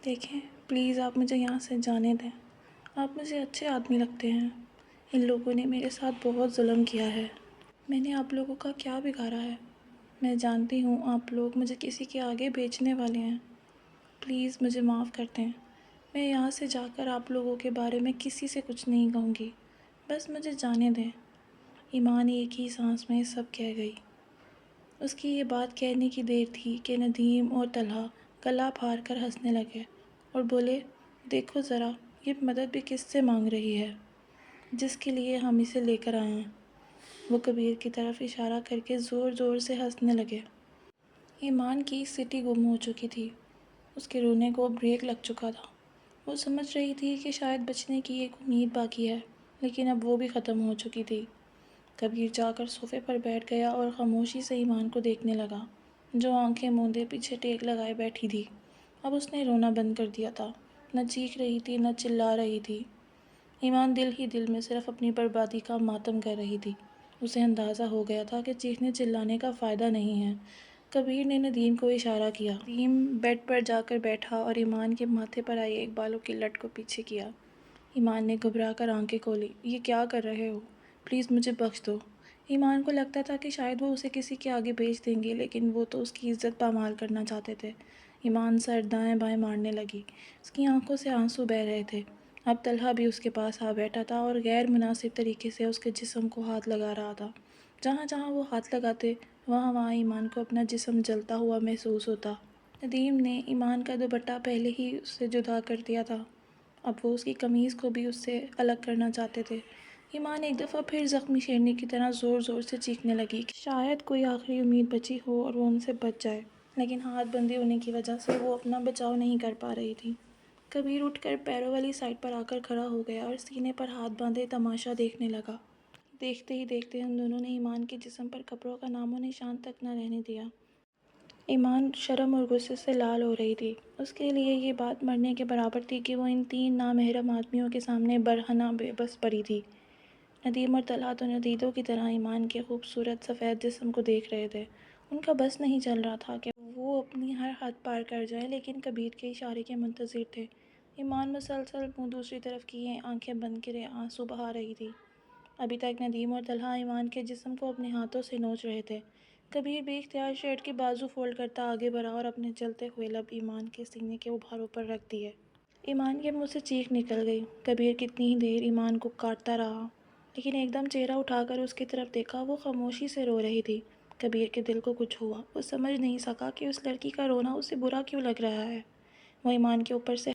دیکھیں پلیز آپ مجھے یہاں سے جانے دیں، آپ مجھے اچھے آدمی لگتے ہیں، ان لوگوں نے میرے ساتھ بہت ظلم کیا ہے، میں نے آپ لوگوں کا کیا بگاڑا ہے؟ میں جانتی ہوں آپ لوگ مجھے کسی کے آگے بیچنے والے ہیں، پلیز مجھے معاف کر دیں، میں یہاں سے جا کر آپ لوگوں کے بارے میں کسی سے کچھ نہیں کہوں گی، بس مجھے جانے دیں۔ ایمان ایک ہی سانس میں سب کہہ گئی۔ اس کی یہ بات کہنے کی دیر تھی کہ ندیم اور طلحہ گلا پھاڑ کر ہنسنے لگے اور بولے، دیکھو ذرا یہ مدد بھی کس سے مانگ رہی ہے، جس کے لیے ہم اسے لے کر آئے ہیں۔ وہ کبیر کی طرف اشارہ کر کے زور زور سے ہنسنے لگے۔ ایمان کی سٹی گم ہو چکی تھی، اس کے رونے کو بریک لگ چکا تھا۔ وہ سمجھ رہی تھی کہ شاید بچنے کی ایک امید باقی ہے، لیکن اب وہ بھی ختم ہو چکی تھی۔ کبیر جا کر صوفے پر بیٹھ گیا اور خاموشی سے ایمان کو دیکھنے لگا، جو آنکھیں موندے پیچھے ٹیک لگائے بیٹھی تھی۔ اب اس نے رونا بند کر دیا تھا، نہ چیخ رہی تھی نہ چلا رہی تھی۔ ایمان دل ہی دل میں صرف اپنی بربادی کا ماتم کر رہی تھی۔ اسے اندازہ ہو گیا تھا کہ چیخنے چلانے کا فائدہ نہیں ہے۔ کبیر نے ندیم کو اشارہ کیا۔ ندیم بیڈ پر جا کر بیٹھا اور ایمان کے ماتھے پر آئی ایک بالوں کی لٹ کو پیچھے کیا۔ ایمان نے گھبرا کر آنکھیں کھولی۔ یہ کیا کر رہے ہو؟ پلیز مجھے بخش دو۔ ایمان کو لگتا تھا کہ شاید وہ اسے کسی کے آگے بیچ دیں گے، لیکن وہ تو اس کی عزت پامال کرنا چاہتے تھے۔ ایمان سر دائیں بائیں مارنے لگی، اس کی آنکھوں سے آنسو بہہ رہے تھے۔ اب طلحہ بھی اس کے پاس آ بیٹھا تھا اور غیر مناسب طریقے سے اس کے جسم کو ہاتھ لگا رہا تھا۔ جہاں جہاں وہ ہاتھ لگاتے وہاں وہاں ایمان کو اپنا جسم جلتا ہوا محسوس ہوتا۔ ندیم نے ایمان کا دوپٹہ پہلے ہی اس سے جدا کر دیا تھا، اب وہ اس کی قمیض کو بھی اس سے الگ کرنا چاہتے تھے۔ ایمان ایک دفعہ پھر زخمی شیرنی کی طرح زور زور سے چیخنے لگی کہ شاید کوئی آخری امید بچی ہو اور وہ ان سے بچ جائے، لیکن ہاتھ بندھے ہونے کی وجہ سے وہ اپنا بچاؤ نہیں کر پا رہی تھی۔ کبیر اٹھ کر پیروں والی سائڈ پر آ کر کھڑا ہو گیا اور سینے پر ہاتھ باندھے تماشا دیکھنے لگا۔ دیکھتے ہی دیکھتے ان دونوں نے ایمان کے جسم پر کپڑوں کا نام و نشان تک نہ رہنے دیا۔ ایمان شرم اور غصے سے لال ہو رہی تھی۔ اس کے لیے یہ بات مرنے کے برابر تھی کہ وہ ان تین نامحرم آدمیوں کے سامنے برہنہ بے بس پڑی تھی۔ ندیم اور طلحہ تو ندیدوں کی طرح ایمان کے خوبصورت سفید جسم کو دیکھ رہے تھے۔ ان کا بس نہیں چل رہا تھا کہ وہ اپنی ہر حد پار کر جائیں، لیکن کبیر کے اشارے کے منتظر تھے۔ ایمان مسلسل منہ دوسری طرف کیے آنکھیں بند کرے آنسو بہا رہی تھی۔ ابھی تک ندیم اور طلحہ ایمان کے جسم کو اپنے ہاتھوں سے نوچ رہے تھے۔ کبیر بے اختیار شرٹ کے بازو فولڈ کرتا آگے بڑھا اور اپنے جلتے ہوئے لب ایمان کے سینے کے ابھاروں پر رکھ دیے۔ ایمان کے منہ سے چیخ نکل گئی۔ کبیر کتنی ہی دیر ایمان کو کاٹتا رہا، لیکن ایک دم چہرہ اٹھا کر اس کی طرف دیکھا، وہ خاموشی سے رو رہی تھی۔ کبیر کے دل کو کچھ ہوا، وہ سمجھ نہیں سکا کہ اس لڑکی کا رونا اسے برا کیوں لگ رہا ہے۔ وہ ایمان کے اوپر سے